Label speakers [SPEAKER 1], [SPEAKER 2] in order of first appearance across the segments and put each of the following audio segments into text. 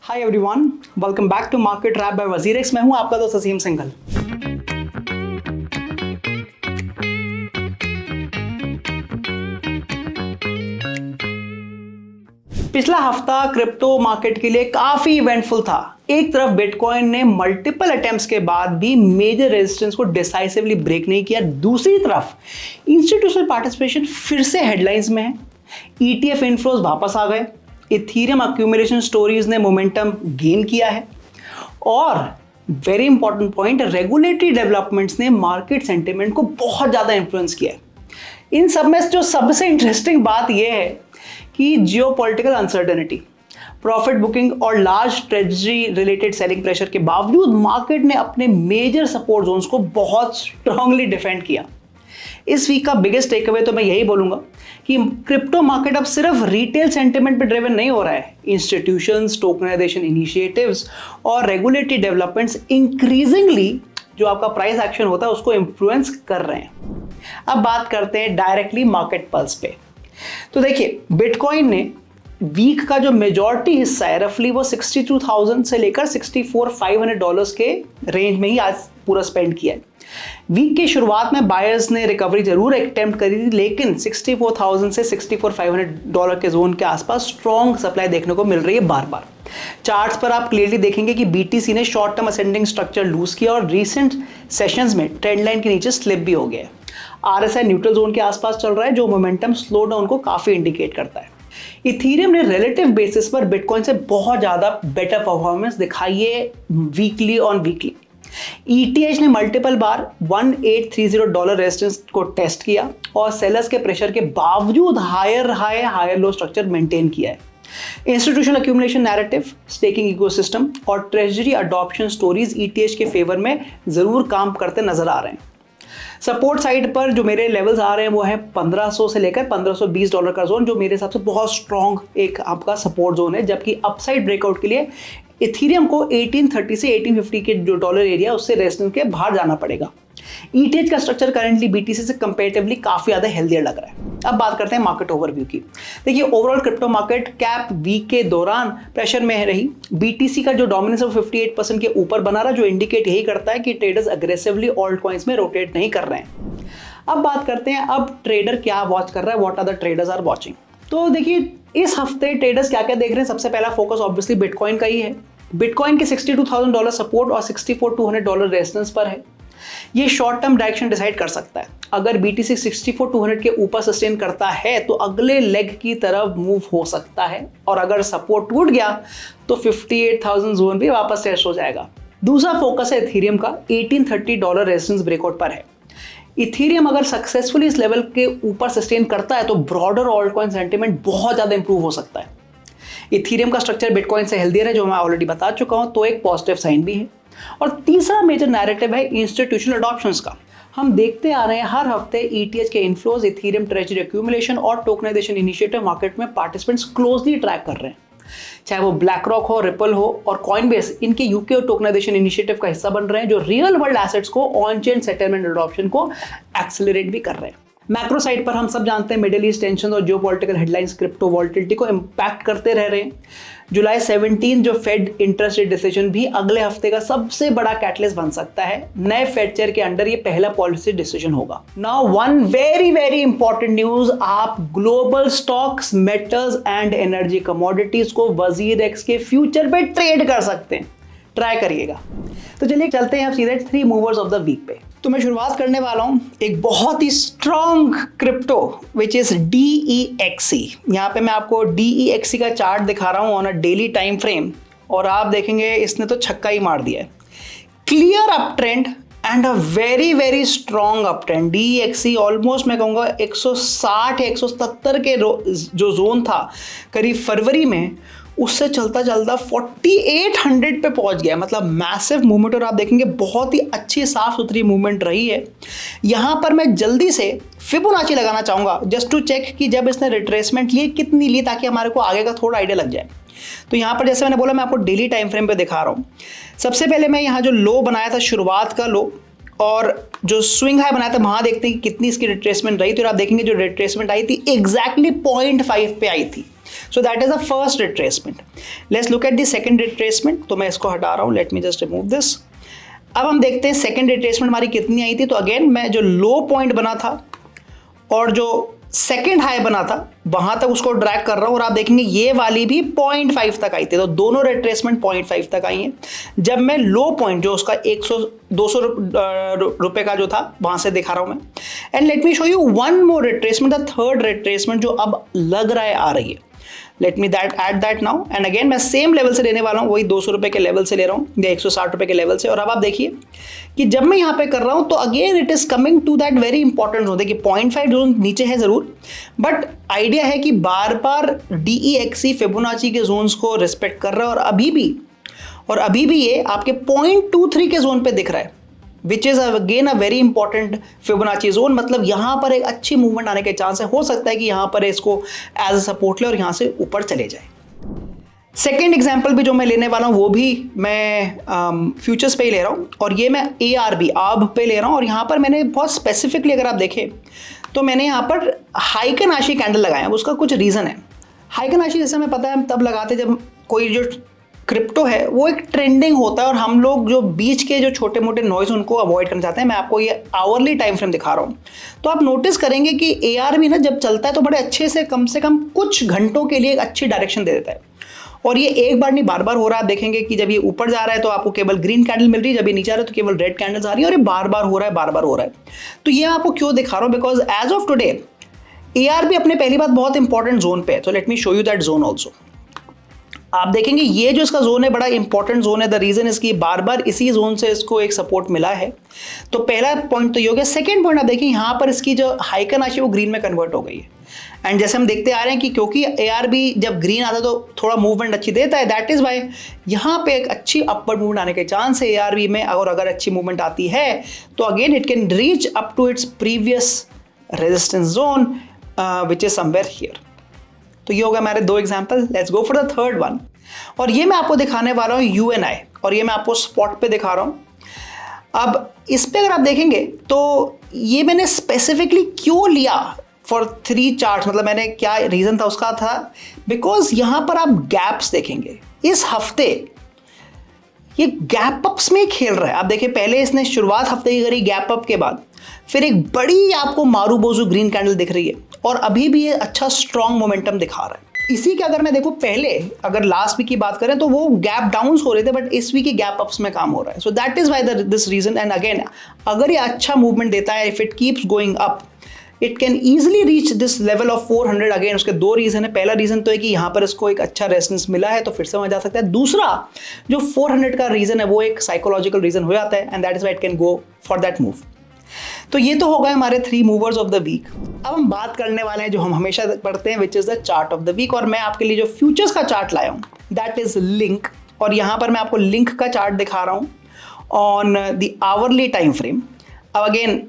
[SPEAKER 1] Hi everyone, welcome back to market wrap by WazirX. मैं हूं आपका दोस्त असीम सिंघल। पिछला हफ्ता क्रिप्टो मार्केट के लिए काफी इवेंटफुल था। एक तरफ बिटकॉइन ने मल्टीपल अटेम्प्ट्स के बाद भी मेजर रेजिस्टेंस को डिसाइसिवली ब्रेक नहीं किया। दूसरी तरफ इंस्टीट्यूशनल पार्टिसिपेशन फिर से हेडलाइंस में है। ईटीएफ इनफ्लोज वापस आ गए। इथीरियम अक्यूमुलेशन स्टोरीज ने मोमेंटम गेन किया है और very important point, regulatory developments ने मार्केट सेंटिमेंट को बहुत ज़्यादा इन्फ्लुएंस किया है। इन सब में जो सबसे इंटरेस्टिंग बात यह है कि जियोपॉलिटिकल अनसर्टेनिटी, प्रॉफिट बुकिंग और large treasury related selling pressure के बावजूद मार्केट ने अपने मेजर सपोर्ट जोन्स को बहुत स्ट्रांगली डिफेंड किया। इस वीक का बिगेस्ट टेकअवे तो मैं यही बोलूंगा कि क्रिप्टो मार्केट अब सिर्फ रिटेल सेंटिमेंट पे ड्रिवन नहीं हो रहा है। इंस्टीट्यूशंस, टोकनाइजेशन इनिशिएटिव्स और रेगुलेटरी डेवलपमेंट्स इंक्रीजिंगली जो आपका प्राइस एक्शन होता है उसको इन्फ्लुएंस कर रहे हैं। अब बात करते हैं डायरेक्टली मार्केट पल्स पे। तो देखिए, बिटकॉइन ने वीक का जो मेजॉरिटी हिस्सा है रफली वो 62,000 से लेकर $64,500 के रेंज में ही आज पूरा स्पेंड किया है। वीक की शुरुआत में बायर्स ने रिकवरी जरूर अटेम्प्ट करी थी, लेकिन 64,000 से $64,500 के जोन के आसपास स्ट्रॉन्ग सप्लाई देखने को मिल रही है बार बार। चार्ट्स पर आप क्लियरली देखेंगे कि बीटीसी ने short term ascending structure lose किया और रीसेंट सेशंस में ट्रेंड लाइन के नीचे स्लिप भी हो गया। आरएसआई न्यूट्रल जोन के आसपास चल रहा है, जो मोमेंटम स्लो डाउन को काफी इंडिकेट करता है। इथीरियम ने रिलेटिव बेसिस पर बिटकॉइन से बहुत ज्यादा बेटर परफॉर्मेंस दिखाई है वीकली ऑन वीकली। ETH ने मल्टीपल बार $1830 रेजिस्टेंस को टेस्ट किया और सेलर्स के प्रेशर के बावजूद हायर लो स्ट्रक्चर मेंटेन किया है। Institutional accumulation narrative, staking ecosystem और ट्रेजरी अडॉप्शन स्टोरीज ETH के फेवर में जरूर काम करते नजर आ रहे हैं। सपोर्ट साइड पर जो मेरे लेवल्स आ रहे हैं वो है 1500 से लेकर $1520 का जोन, जो मेरे हिसाब से बहुत स्ट्रॉन्ग एक आपका सपोर्ट जोन है। जबकि अपसाइड ब्रेकआउट के लिए इथीरियम को 1830 से 1850 के जो डॉलर एरिया उससे रेजिस्टेंस के बाहर जाना पड़ेगा। ETH का स्ट्रक्चर करंटली BTC से कंपैरेटिवली काफी ज्यादा हेल्दियर लग रहा है। अब बात करते हैं मार्केट ओवरव्यू की। देखिए, overall crypto market cap week के दौरान प्रेशर में रही। BTC का जो डोमिनेंस है 58% के ऊपर बना रहा, जो इंडिकेट यही करता है कि ट्रेडर्स अग्रेसिवली ऑल्ट कॉइन्स में रोटेट नहीं कर रहे हैं। अब बात करते हैं, अब ट्रेडर क्या वॉच कर रहा है, what are the traders are watching. तो देखिए, इस हफ्ते ट्रेडर्स क्या क्या देख रहे हैं। सबसे पहला फोकस ऑब्वियसली बिटकॉइन का ही है। बिटकॉइन के $62,000 सपोर्ट और $64,200 रेजिस्टेंस पर है। ये शॉर्ट टर्म डायरेक्शन डिसाइड कर सकता है। अगर BTC 64,200 के ऊपर सस्टेन करता है तो अगले लेग की तरफ मूव हो सकता है, और अगर सपोर्ट टूट गया तो 58,000 जोन भी वापस टेस्ट हो जाएगा। दूसरा फोकस है इथीरियम का, $1830 रेजिस्टेंस ब्रेकआउट पर है। इथीरियम अगर सक्सेसफुली इस लेवल के ऊपर सस्टेन करता है तो ब्रॉडर ऑल्ट कॉइन सेंटिमेंट बहुत ज़्यादा इंप्रूव हो सकता है। इथीरियम का स्ट्रक्चर बिटकॉइन से हेल्दियर है, जो मैं ऑलरेडी बता चुका हूं, तो एक पॉजिटिव साइन भी है। और तीसरा मेजर नैरेटिव है इंस्टीट्यूशनल अडॉप्शंस का। हम देखते आ रहे हैं हर हफ्ते ETH के इनफ्लोज, इथीरियम ट्रेजरी एक्यूमुलेशन और टोकनाइजेशन इनिशिएटिव मार्केट में पार्टिसिपेंट्स क्लोजली ट्रैक कर रहे हैं। चाहे वो ब्लैक रॉक हो, रिपल हो और कॉइनबेस, इनके यूके और टोकनाइजेशन इनिशिएटिव का हिस्सा बन रहे हैं, जो रियल वर्ल्ड एसेट्स को ऑन चेन सेटलमेंट अडॉप्शन को एक्सेलरेट भी कर रहे हैं। मैक्रो साइड पर हम सब जानते हैं मिडिल ईस्ट टेंशन और जियोपॉलिटिकल हेडलाइंस क्रिप्टो वॉलेटिलिटी को इंपैक्ट करते रह रहे हैं। जुलाई 17 जो फेड इंटरेस्ट रेट डिसीजन भी अगले हफ्ते का सबसे बड़ा कैटलिस्ट बन सकता है। नए फेड चेयर के अंडर ये पहला पॉलिसी डिसीजन होगा। Now one very important news, आप global stocks, metals and energy commodities को वजीरेक्स के फ्यूचर पे ट्रेड कर सकते हैं। ट्राई करिएगा। तो चलिए चलते हैं अब सीधे 3 मूवर्स ऑफ द वीक पे। तो मैं शुरुआत करने वाला हूं एक बहुत ही strong crypto which is DEXC। यहाँ पे मैं आपको DEXC का चार्ट दिखा रहा हूं on a daily time frame, और आप देखेंगे इसने तो छक्का ही मार दिया है। Clear up trend and a very strong up trend. DEXC almost मैं कहूँगा 160 या 170 के जो जोन था करीब फरवरी में, उससे चलता 4800 पे पहुंच गया। मतलब मैसिव मूवमेंट, और आप देखेंगे बहुत ही अच्छी साफ सुथरी मूवमेंट रही है। यहाँ पर मैं जल्दी से फिबोनाची लगाना चाहूँगा जस्ट टू चेक कि जब इसने रिट्रेसमेंट लिए कितनी ली, ताकि हमारे को आगे का थोड़ा आइडिया लग जाए। तो यहाँ पर जैसे मैंने बोला, मैं आपको डेली टाइम फ्रेम पे दिखा रहा हूँ। सबसे पहले मैं यहाँ जो लो बनाया था, शुरुआत का लो, और जो स्विंग हाई बनाया था, वहाँ देखते हैं कि कितनी इसकी रिट्रेसमेंट रही। तो आप देखेंगे जो रिट्रेसमेंट आई थी एग्जैक्टली 0.5 पे आई थी। सो that is the first retracement. Let's look at the second retracement. तो मैं इसको हटा रहा हूँ, let me just remove this. अब हम देखते हैं सेकंड रिट्रेसमेंट हमारी कितनी आई थी. तो अगेन मैं जो लो पॉइंट बना था और जो सेकेंड हाई बना था वहां तक उसको ड्रैग कर रहा हूं और आप देखेंगे ये वाली भी 0.5 तक आई थी. तो दोनों रिट्रेसमेंट 0.5 तक आई हैं. जब मैं लो पॉइंट जो उसका 200 रुपए का जो था वहां से दिखा रहा हूं मैं. And let me show you one more retracement, the third retracement जो अब लग रहा है आ रही है. Let me add that now. And again मैं सेम लेवल से लेने वाला हूँ, वही 200 रुपए के लेवल से ले रहा हूँ या 160 रुपए के लेवल से. और अब आप देखिए कि जब मैं यहाँ पे कर रहा हूँ तो again it is coming to that very important zone. देखिए 0.5 जोन नीचे है जरूर, बट आइडिया है कि बार बार DEXC फिबोनाची के जोन्स को रिस्पेक्ट कर रहा है और अभी भी ये आपके 0.23 के जोन पे दिख रहा है, which is again a very important Fibonacci zone. मतलब यहां पर एक अच्छी मूवमेंट आने के चांस है. हो सकता है कि यहां पर इसको एज अ सपोर्ट ले और यहां से ऊपर चले जाए. सेकेंड एग्जाम्पल भी जो मैं लेने वाला हूं वो भी मैं फ्यूचर्स पे ही ले रहा हूं और ये मैं ARB पे ले रहा हूं. और यहां पर मैंने बहुत स्पेसिफिकली अगर आप देखें तो मैंने यहां पर हाइकन-आशी कैंडल लगाया. उसका कुछ रीजन है. हाइकन-आशी जैसे हमें पता है हम तब लगाते जब कोई जो क्रिप्टो है वो एक ट्रेंडिंग होता है और हम लोग जो बीच के जो छोटे मोटे नॉइज उनको अवॉइड करना चाहते हैं. मैं आपको ये आवरली टाइम फ्रेम दिखा रहा हूँ. तो आप नोटिस करेंगे कि ARB ना जब चलता है तो बड़े अच्छे से कम कुछ घंटों के लिए एक अच्छी डायरेक्शन दे देता है. और ये एक बार नहीं बार बार हो रहा है. आप देखेंगे कि जब ये ऊपर जा रहा है तो आपको केवल ग्रीन कैंडल मिल रही है, जब ये नीचे आ रहा है तो केवल रेड कैंडल्स आ रही है. और ये बार बार हो रहा है. तो ये आपको क्यों दिखा रहा हूँ, because as of today ARB अपने पहली बात बहुत इंपॉर्टेंट जोन पे है. तो let me show you that zone also. आप देखेंगे ये जो इसका जोन है बड़ा इंपॉर्टेंट जोन है. द रीजन इसकी बार बार इसी जोन से इसको एक सपोर्ट मिला है. तो पहला पॉइंट तो ये हो गया. सेकंड पॉइंट आप देखिए यहाँ पर इसकी जो हाइकन-आशी वो ग्रीन में कन्वर्ट हो गई है. एंड जैसे हम देखते आ रहे हैं कि क्योंकि ARB जब ग्रीन आता है तो थोड़ा मूवमेंट अच्छी देता है, दैट इज वाई यहाँ पे एक अच्छी अपवर्ड मूवमेंट आने के चांस है ARB में. और अगर अच्छी मूवमेंट आती है तो again it can reach up to its previous resistance zone which is somewhere here. तो ये होगा हमारे दो example. Let's go for the third one. और ये मैं आपको दिखाने वाला हूँ UNI और ये मैं आपको स्पॉट पे दिखा रहा हूँ. अब इस पे अगर आप देखेंगे तो ये मैंने स्पेसिफिकली क्यों लिया फॉर 3 चार्ट, मतलब मैंने क्या रीजन था उसका था बिकॉज यहां पर आप गैप्स देखेंगे इस हफ्ते ये गैप अप्स में खेल रहा है. आप देखिए पहले इसने शुरुआत हफ्ते की करी गैप अप के बाद, फिर एक बड़ी आपको मारूबोजू ग्रीन कैंडल दिख रही है और अभी भी ये अच्छा स्ट्रॉन्ग मोमेंटम दिखा रहा है. इसी के अगर मैं देखूं पहले अगर लास्ट वीक की बात करें तो वो गैप डाउन्स हो रहे थे, बट इस वीक के गैप अप्स में काम हो रहा है. So that is why this reason. And again अगर ये अच्छा मूवमेंट देता है, if it keeps going up it can easily reach this level of 400. Again उसके दो रीजन है. पहला रीजन तो है कि यहाँ पर इसको एक अच्छा रेजिस्टेंस मिला है तो फिर से वहां जा सकता है. दूसरा जो 400 का रीजन है वो एक साइकोलॉजिकल रीजन हो जाता है and that is why it can go for that move. तो ये तो हो गए हमारे 3 मूवर्स ऑफ द वीक. अब हम बात करने वाले हैं जो हम हमेशा पढ़ते हैं which is the chart of the week. और मैं आपके लिए जो फ्यूचर्स का चार्ट लाया हूँ दैट इज लिंक. और यहाँ पर मैं आपको लिंक का चार्ट दिखा रहा हूँ on the hourly time frame. अब अगेन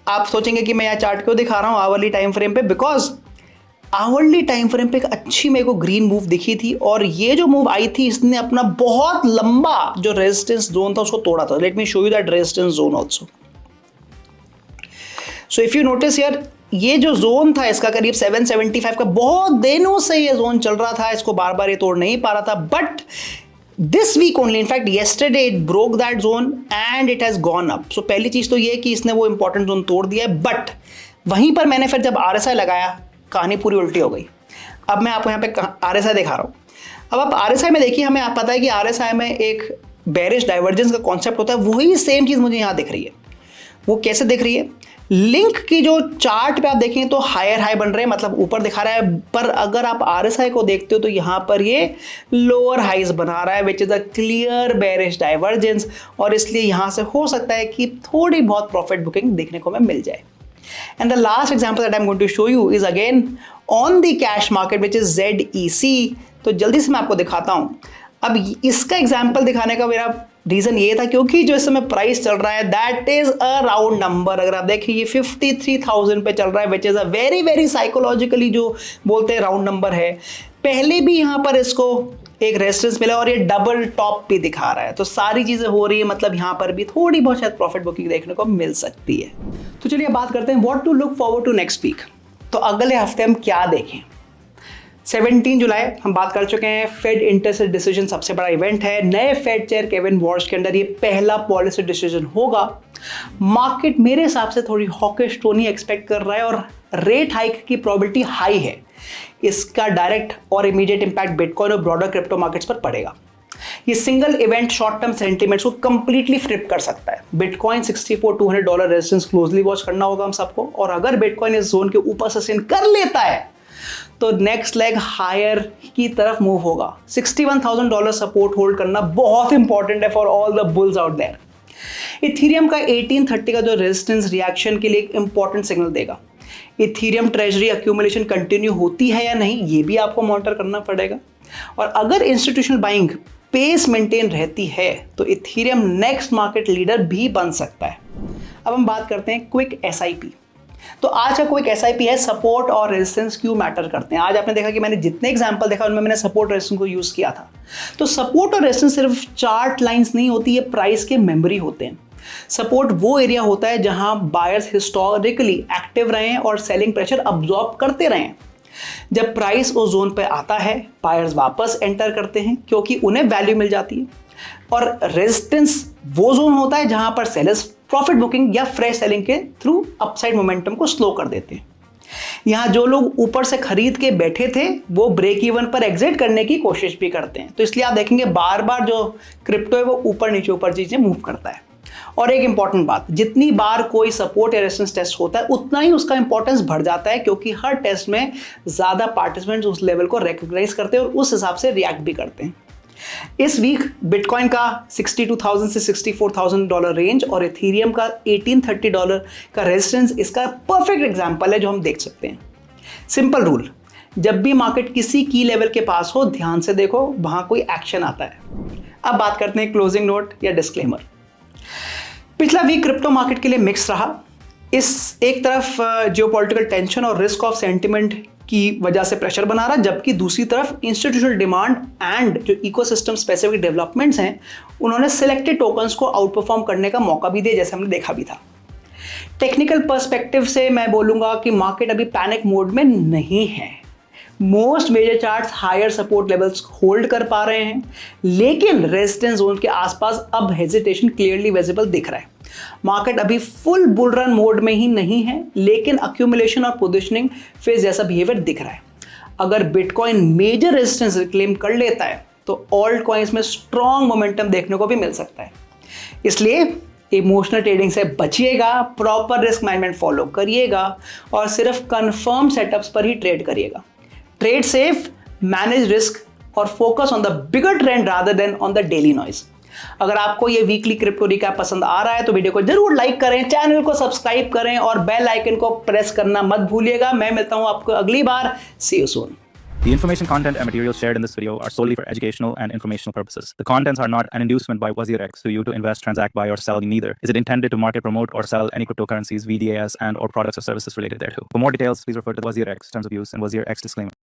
[SPEAKER 1] आप सोचेंगे कि मैं यह चार्ट क्यों दिखा रहा हूं आवरली टाइम फ्रेम पे, बिकॉज आवरली टाइम फ्रेम पे एक अच्छी मेरे को ग्रीन मूव दिखी थी और ये जो मूव आई थी इसने अपना बहुत लंबा जो रेजिस्टेंस जोन था उसको तोड़ा था. Let me show you that resistance zone also. So if you notice here ये जो जोन था इसका करीब 775 का बहुत दिनों से ये जोन चल रहा था. इसको बार बार ये तोड़ नहीं पा रहा था, but this week only, in fact yesterday it broke that zone and it has gone up. So पहली चीज तो ये कि इसने वो इंपॉर्टेंट जोन तोड़ दिया है, बट वहीं पर मैंने फिर जब RSI लगाया कहानी पूरी उल्टी हो गई. अब मैं आपको यहाँ पे RSI दिखा रहा हूँ. अब आप RSI में देखिए, हमें पता है कि RSI में एक बेरिश डाइवर्जेंस का कॉन्सेप्ट होता है. वही सेम चीज मुझे यहाँ दिख रही है. वो कैसे दिख रही है? लिंक की जो चार्ट पे आप देखेंगे तो हायर हाई बन रहे हैं, मतलब ऊपर दिखा रहा है, पर अगर आप RSI को देखते हो तो यहाँ पर ये लोअर हाइज बना रहा है which is a clear bearish divergence. और इसलिए यहाँ से हो सकता है कि थोड़ी बहुत प्रॉफिट बुकिंग देखने को मिल जाए. And the last example that I am going to show you is again on the cash market which is ZEC. तो जल्दी से मैं आपको दिखाता हूँ. अब इसका एग्जाम्पल दिखाने का मेरा रीजन ये था क्योंकि जो इस समय प्राइस चल रहा है that is a round number. अगर आप देखिए ये 53,000 पे चल रहा है which is a very very psychologically जो बोलते हैं राउंड नंबर है. पहले भी यहाँ पर इसको एक रेजिस्टेंस मिला और ये डबल टॉप भी दिखा रहा है. तो सारी चीजें हो रही है, मतलब यहाँ पर भी थोड़ी बहुत शायद प्रॉफिट बुकिंग देखने को मिल सकती है. तो चलिए बात करते हैं what to look forward to next week. तो अगले हफ्ते हम क्या देखें. 17 जुलाई हम बात कर चुके हैं। फेड इंटरेस्ट रेट डिसीजन सबसे बड़ा इवेंट है। नए फेड चेयर केविन वॉर्श के अंडर ये पहला पॉलिसी डिसीजन होगा। मार्केट मेरे हिसाब से थोड़ी हॉकिश टोन ही एक्सपेक्ट कर रहा है और रेट हाइक की प्रोबेबिलिटी हाई है। इसका डायरेक्ट और इमीडिएट इंपैक्ट बिटकॉइन और ब्रॉडर क्रिप्टो मार्केट्स पर पड़ेगा। ये single event short term sentiments को कंप्लीटली फ्लिप कर सकता है। बिटकॉइन $64,200 रेजिस्टेंस क्लोजली वॉच करना होगा हम सबको, और अगर बिटकॉइन इस जोन के ऊपर सस्टेन कर लेता है तो नेक्स्ट लेग हायर की तरफ मूव होगा। $61,000 सपोर्ट होल्ड करना बहुत इंपॉर्टेंट है for all the bulls out there. Ethereum का 1830 का जो रेजिस्टेंस रिएक्शन के लिए एक इंपॉर्टेंट सिग्नल देगा। इथीरियम ट्रेजरी अक्यूमुलेशन कंटिन्यू होती है या नहीं, ये भी आपको मॉनिटर करना पड़ेगा। और अगर इंस्टीट्यूशनल बाइंग पेस मेंटेन रहती है तो इथीरियम नेक्स्ट मार्केट लीडर भी बन सकता है। अब हम बात करते हैं क्विक एसआईपी। तो आज का क्विक एसआईपी है सपोर्ट और रेजिस्टेंस क्यों मैटर करते हैं। आज आपने देखा कि मैंने जितने एग्जांपल देखा उनमें मैंने सपोर्ट रेजिस्टेंस को यूज किया था। तो सपोर्ट और रेजिस्टेंस सिर्फ चार्ट लाइंस नहीं होती, ये प्राइस के मेमोरी होते हैं। सपोर्ट वो एरिया होता है जहां बायर्स हिस्टोरिकली एक्टिव रहे हैं और सेलिंग प्रेशर अब्सॉर्ब करते रहे हैं। जब प्राइस उस जोन पे आता है बायर्स वापस एंटर करते हैं क्योंकि उन्हें वैल्यू मिल जाती है। और रेजिस्टेंस वो जोन होता है जहां पर सेलर्स प्रॉफिट बुकिंग या फ्रेश सेलिंग के थ्रू अपसाइड मोमेंटम को स्लो कर देते हैं। यहां जो लोग ऊपर से खरीद के बैठे थे वो ब्रेक इवन पर एग्जिट करने की कोशिश भी करते हैं। तो इसलिए आप देखेंगे बार बार जो क्रिप्टो है वो ऊपर नीचे चीजें मूव करता है। और एक इंपॉर्टेंट बात, जितनी बार कोई सपोर्ट या रेजिस्टेंस टेस्ट होता है उतना ही उसका इंपॉर्टेंस बढ़ जाता है, क्योंकि हर टेस्ट में ज्यादा पार्टिसिपेंट्स उस लेवल को रिकॉग्नाइज करते हैं और उस हिसाब से रिएक्ट भी करते हैं। इस वीक बिटकॉइन का $62,000 से $64,000 रेंज और इथीरियम का $1830 का रेजिस्टेंस इसका परफेक्ट एग्जांपल है जो हम देख सकते हैं। सिंपल रूल, जब भी मार्केट किसी की लेवल के पास हो ध्यान से देखो, वहां कोई एक्शन आता है। अब बात करते हैं क्लोजिंग नोट या डिस्क्लेमर। पिछला वीक क्रिप्टो मार्केट के लिए मिक्स रहा। इस एक तरफ जियोपॉलिटिकल टेंशन और रिस्क ऑफ सेंटिमेंट की वजह से प्रेशर बना रहा, जबकि दूसरी तरफ इंस्टीट्यूशनल डिमांड एंड जो इकोसिस्टम स्पेसिफिक डेवलपमेंट्स हैं उन्होंने सिलेक्टेड टोकन्स को आउट परफॉर्म करने का मौका भी दिया, जैसे हमने देखा भी था। टेक्निकल पर्सपेक्टिव से मैं बोलूंगा कि मार्केट अभी पैनिक मोड में नहीं है। Most major charts higher support levels hold कर पा रहे हैं, लेकिन रेजिस्टेंस जोन के आसपास अब हेजिटेशन क्लियरली विजिबल दिख रहा है। मार्केट अभी फुल बुल रन मोड में ही नहीं है, लेकिन अक्यूमुलेशन और पोजीशनिंग फेज जैसा बिहेवियर दिख रहा है। अगर बिटकॉइन मेजर रेजिस्टेंस क्लेम कर लेता है तो ऑल्ट कॉइन्स में स्ट्रॉन्ग मोमेंटम देखने को भी मिल सकता है। इसलिए इमोशनल ट्रेडिंग से बचिएगा, प्रॉपर रिस्क मैनेजमेंट फॉलो करिएगा और सिर्फ कंफर्म सेटअप्स पर ही ट्रेड करिएगा। ट्रेड सेफ, मैनेज रिस्क और focus on the bigger trend rather than on the daily noise. अगर आपको ये वीकली क्रिप्टो रिकैप पसंद आ रहा है तो वीडियो को जरूर लाइक करें, चैनल को सब्सक्राइब करें और बेल आइकन को प्रेस करना मत भूलिएगा। मैं मिलता हूं आपको अगली बार। See you soon.
[SPEAKER 2] The information, content, and materials shared in this video are solely for educational and informational purposes. The contents are not an inducement by WazirX to you to invest, transact, buy, or sell. Neither is it intended to market, promote, or sell any cryptocurrencies, VDAs, and/or products or services related thereto. For more details, please refer to the WazirX terms of use and WazirX disclaimer.